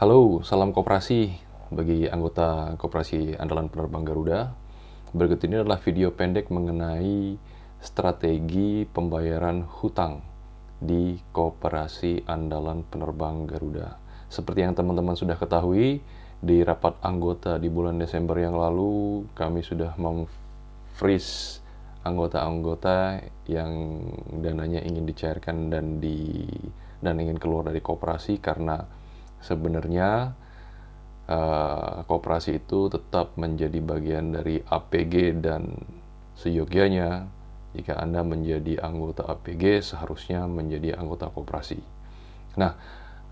Halo, salam koperasi bagi anggota Koperasi Andalan Penerbang Garuda. Berikut ini adalah video pendek mengenai strategi pembayaran hutang di Koperasi Andalan Penerbang Garuda. Seperti yang teman-teman sudah ketahui, di rapat anggota di bulan Desember yang lalu, kami sudah freeze anggota-anggota yang dananya ingin dicairkan dan ingin keluar dari koperasi karena sebenarnya koperasi itu tetap menjadi bagian dari APG dan seyogianya jika Anda menjadi anggota APG seharusnya menjadi anggota koperasi. Nah,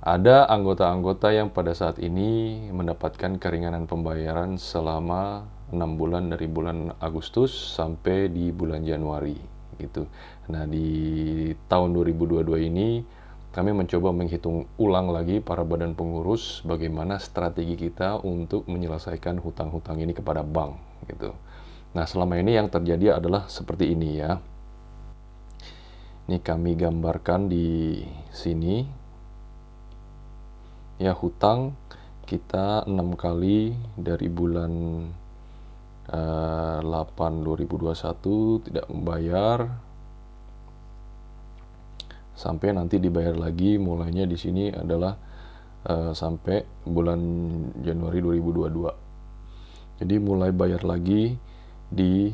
ada anggota-anggota yang pada saat ini mendapatkan keringanan pembayaran selama 6 bulan dari bulan Agustus sampai di bulan Januari gitu. Nah, di tahun 2022 ini kami mencoba menghitung ulang lagi para badan pengurus bagaimana strategi kita untuk menyelesaikan hutang-hutang ini kepada bank gitu. Nah, selama ini yang terjadi adalah seperti ini ya. Ini kami gambarkan di sini. Ya, hutang kita 6 kali dari bulan 8 2021 tidak membayar sampai nanti dibayar lagi, mulainya di sini adalah sampai bulan Januari 2022. Jadi mulai bayar lagi di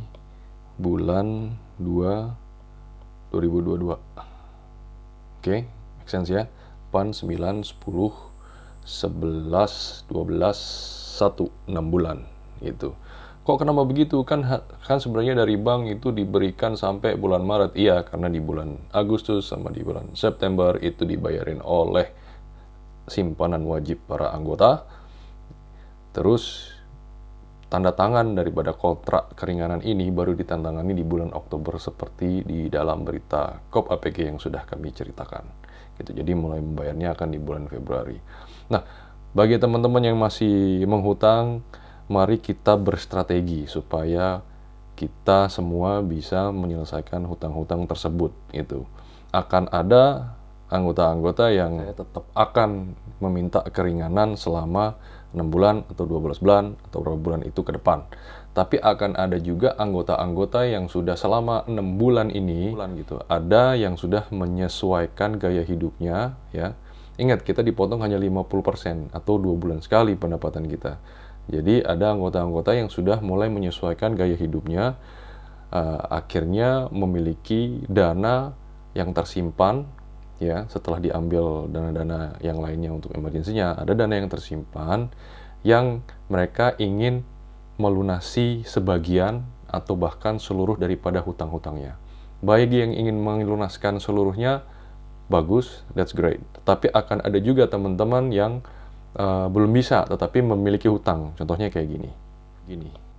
bulan 2 2022. Oke, make sense ya. 8, 9, 10, 11, 12, 1, 6 bulan gitu. Kok kenapa begitu? Kan sebenarnya dari bank itu diberikan sampai bulan Maret. Iya, karena di bulan Agustus sama di bulan September itu dibayarin oleh simpanan wajib para anggota. Terus tanda tangan daripada kontrak keringanan ini baru ditantangani di bulan Oktober seperti di dalam berita KOP APG yang sudah kami ceritakan. Gitu. Jadi mulai membayarnya akan di bulan Februari. Nah, bagi teman-teman yang masih menghutang, mari kita berstrategi supaya kita semua bisa menyelesaikan hutang-hutang tersebut. Itu akan ada anggota-anggota yang tetap akan meminta keringanan selama 6 bulan atau 12 bulan atau berapa bulan itu ke depan. Tapi akan ada juga anggota-anggota yang sudah selama 6 bulan ini gitu. Ada yang sudah menyesuaikan gaya hidupnya ya. Ingat, kita dipotong hanya 50% atau 2 bulan sekali pendapatan kita. Jadi ada anggota-anggota yang sudah mulai menyesuaikan gaya hidupnya, akhirnya memiliki dana yang tersimpan ya, setelah diambil dana-dana yang lainnya untuk emergensinya, ada dana yang tersimpan yang mereka ingin melunasi sebagian atau bahkan seluruh daripada hutang-hutangnya. Bagi yang ingin melunaskan seluruhnya, bagus, that's great. Tapi akan ada juga teman-teman yang belum bisa tetapi memiliki hutang. Contohnya kayak gini.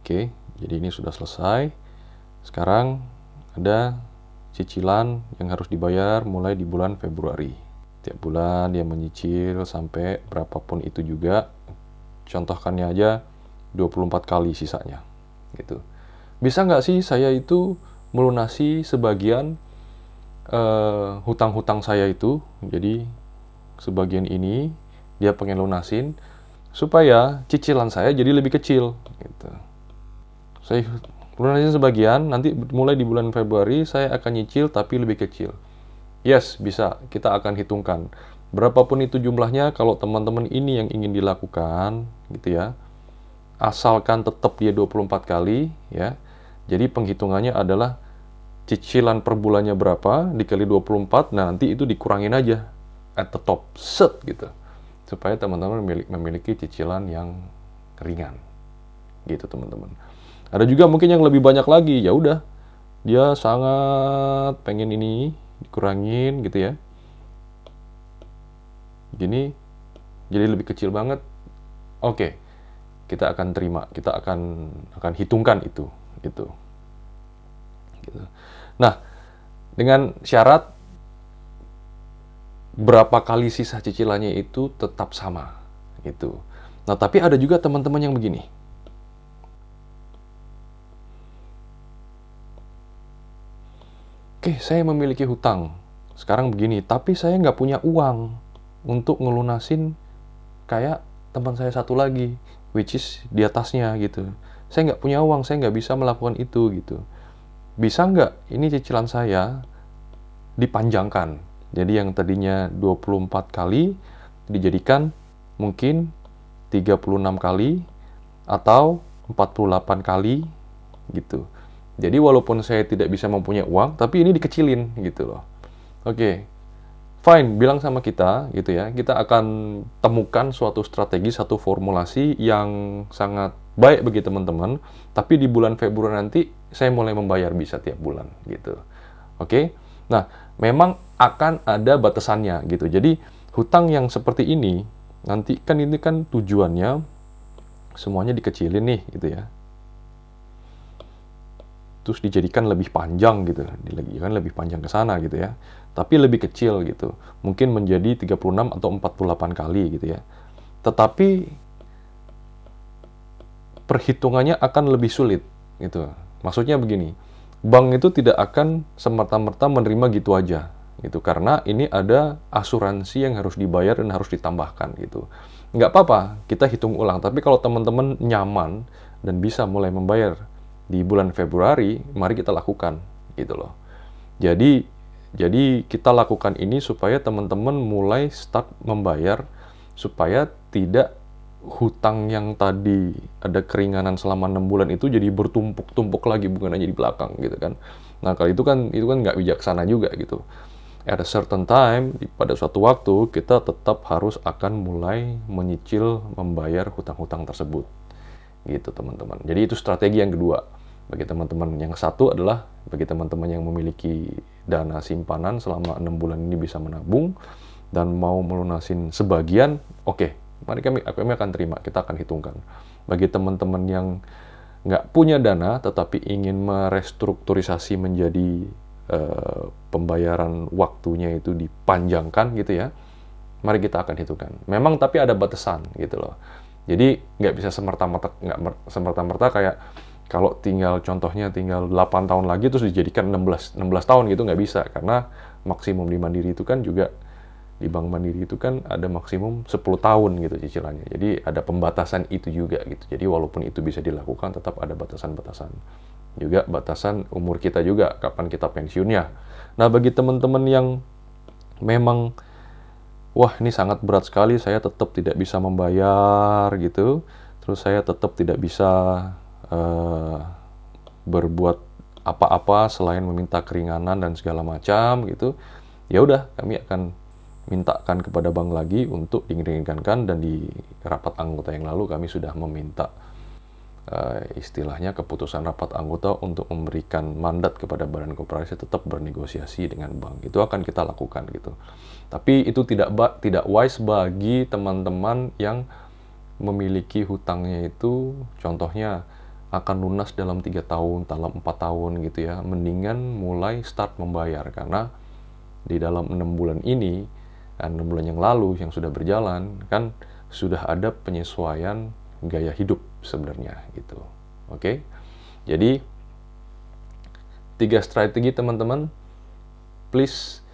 Oke, jadi ini sudah selesai. Sekarang ada cicilan yang harus dibayar mulai di bulan Februari. Tiap bulan dia menyicil sampai berapapun itu juga. Contohkannya aja 24 kali sisanya. Gitu. Bisa nggak sih saya itu melunasi sebagian hutang-hutang saya itu? Jadi sebagian ini dia pengen lunasin supaya cicilan saya jadi lebih kecil. Gitu. Saya lunasin sebagian, nanti mulai di bulan Februari saya akan nyicil tapi lebih kecil. Yes, bisa. Kita akan hitungkan. Berapapun itu jumlahnya, kalau teman-teman ini yang ingin dilakukan, gitu ya. Asalkan tetap dia 24 kali, ya. Jadi penghitungannya adalah cicilan per bulannya berapa, dikali 24, nah nanti itu dikurangin aja. At the top, set, gitu. Supaya teman-teman memiliki cicilan yang ringan. Gitu, teman-teman. Ada juga mungkin yang lebih banyak lagi, ya udah, dia sangat pengen ini dikurangin gitu ya. Gini, jadi lebih kecil banget. Oke, kita akan terima, kita akan hitungkan itu, gitu. Nah, dengan syarat berapa kali sisa cicilannya itu tetap sama, gitu. Nah, tapi ada juga teman-teman yang begini. Oke, saya memiliki hutang. Sekarang begini, tapi saya nggak punya uang untuk ngelunasin kayak teman saya satu lagi, which is di atasnya gitu. Saya nggak punya uang, saya nggak bisa melakukan itu gitu. Bisa nggak ini cicilan saya dipanjangkan? Jadi yang tadinya 24 kali dijadikan mungkin 36 kali atau 48 kali gitu. Jadi walaupun saya tidak bisa mempunyai uang, tapi ini dikecilin gitu loh. Oke, fine, bilang sama kita gitu ya. Kita akan temukan suatu strategi, satu formulasi yang sangat baik bagi teman-teman. Tapi di bulan Februari nanti saya mulai membayar bisa tiap bulan gitu. Oke. Nah, memang akan ada batasannya gitu. Jadi hutang yang seperti ini nanti kan ini kan tujuannya semuanya dikecilin nih gitu ya. Terus dijadikan lebih panjang gitu, dijadikan lebih panjang ke sana gitu ya. Tapi lebih kecil gitu. Mungkin menjadi 36 atau 48 kali gitu ya. Tetapi perhitungannya akan lebih sulit gitu. Maksudnya begini, bank itu tidak akan semerta-merta menerima gitu aja gitu, karena ini ada asuransi yang harus dibayar dan harus ditambahkan gitu. Nggak apa-apa, kita hitung ulang. Tapi kalau teman-teman nyaman dan bisa mulai membayar di bulan Februari, mari kita lakukan gitu loh. Jadi kita lakukan ini supaya teman-teman mulai start membayar, supaya tidak hutang yang tadi ada keringanan selama 6 bulan itu jadi bertumpuk-tumpuk lagi, bukan hanya di belakang gitu kan. Nah, kalau itu kan nggak bijaksana juga gitu. At a certain time, pada suatu waktu kita tetap harus akan mulai menyicil membayar hutang-hutang tersebut gitu teman-teman. Jadi itu strategi yang kedua bagi teman-teman. Yang satu adalah bagi teman-teman yang memiliki dana simpanan selama 6 bulan ini bisa menabung dan mau melunasin sebagian, oke, mari kami akan terima, kita akan hitungkan. Bagi teman-teman yang nggak punya dana tetapi ingin merestrukturisasi menjadi pembayaran waktunya itu dipanjangkan gitu ya, mari kita akan hitungkan. Memang tapi ada batasan gitu loh. Jadi nggak bisa semerta-merta kayak kalau contohnya tinggal 8 tahun lagi terus dijadikan 16 tahun gitu, nggak bisa. Karena maksimum di Mandiri itu kan juga, di Bank Mandiri itu kan ada maksimum 10 tahun gitu cicilannya. Jadi ada pembatasan itu juga gitu. Jadi walaupun itu bisa dilakukan, tetap ada batasan-batasan. Juga batasan umur kita juga, kapan kita pensiunnya. Nah, bagi teman-teman yang memang, wah ini sangat berat sekali, saya tetap tidak bisa membayar gitu, terus saya tetap tidak bisa berbuat apa-apa selain meminta keringanan dan segala macam gitu, ya udah kami akan mintakan kepada bank lagi untuk diringankan. Dan di rapat anggota yang lalu kami sudah meminta istilahnya keputusan rapat anggota untuk memberikan mandat kepada badan koperasi tetap bernegosiasi dengan bank. Itu akan kita lakukan gitu. Tapi itu tidak wise bagi teman-teman yang memiliki hutangnya itu contohnya akan lunas dalam 3 tahun, dalam 4 tahun gitu ya. Mendingan mulai start membayar, karena di dalam 6 bulan ini, 6 bulan yang lalu yang sudah berjalan kan sudah ada penyesuaian gaya hidup sebenarnya gitu. Oke. Jadi 3 strategi teman-teman, please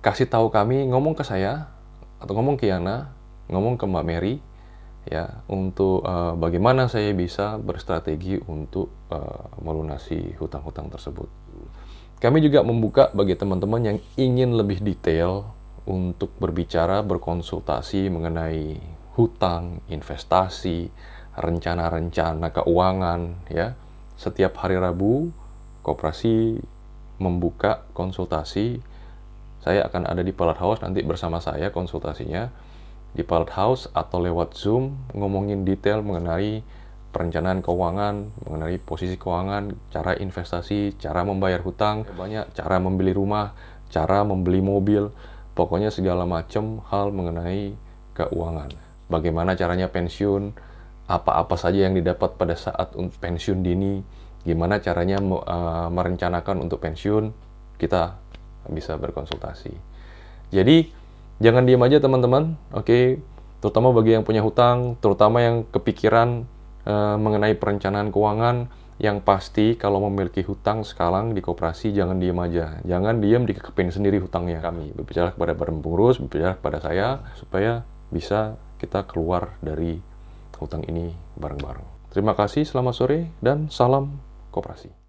kasih tahu kami, ngomong ke saya atau ngomong ke Yana, ngomong ke Mbak Mary ya, untuk bagaimana saya bisa berstrategi untuk melunasi hutang-hutang tersebut. Kami juga membuka bagi teman-teman yang ingin lebih detail untuk berbicara, berkonsultasi mengenai hutang, investasi, rencana-rencana keuangan ya. Setiap hari Rabu koperasi membuka konsultasi. Saya akan ada di Pallet House nanti bersama saya konsultasinya di Pallet House atau lewat Zoom, ngomongin detail mengenai perencanaan keuangan, mengenai posisi keuangan, cara investasi, cara membayar hutang, banyak cara membeli rumah, cara membeli mobil, pokoknya segala macam hal mengenai keuangan. Bagaimana caranya pensiun, apa-apa saja yang didapat pada saat pensiun dini, gimana caranya merencanakan untuk pensiun, kita bisa berkonsultasi. Jadi jangan diam aja teman-teman, oke? Terutama bagi yang punya hutang, terutama yang kepikiran mengenai perencanaan keuangan. Yang pasti kalau memiliki hutang sekarang di koperasi, jangan diam aja. Jangan diam dikekepin sendiri hutangnya. Kami berbicara kepada badan pengurus, berbicara kepada saya, supaya bisa kita keluar dari hutang ini bareng-bareng. Terima kasih, selamat sore, dan salam koperasi.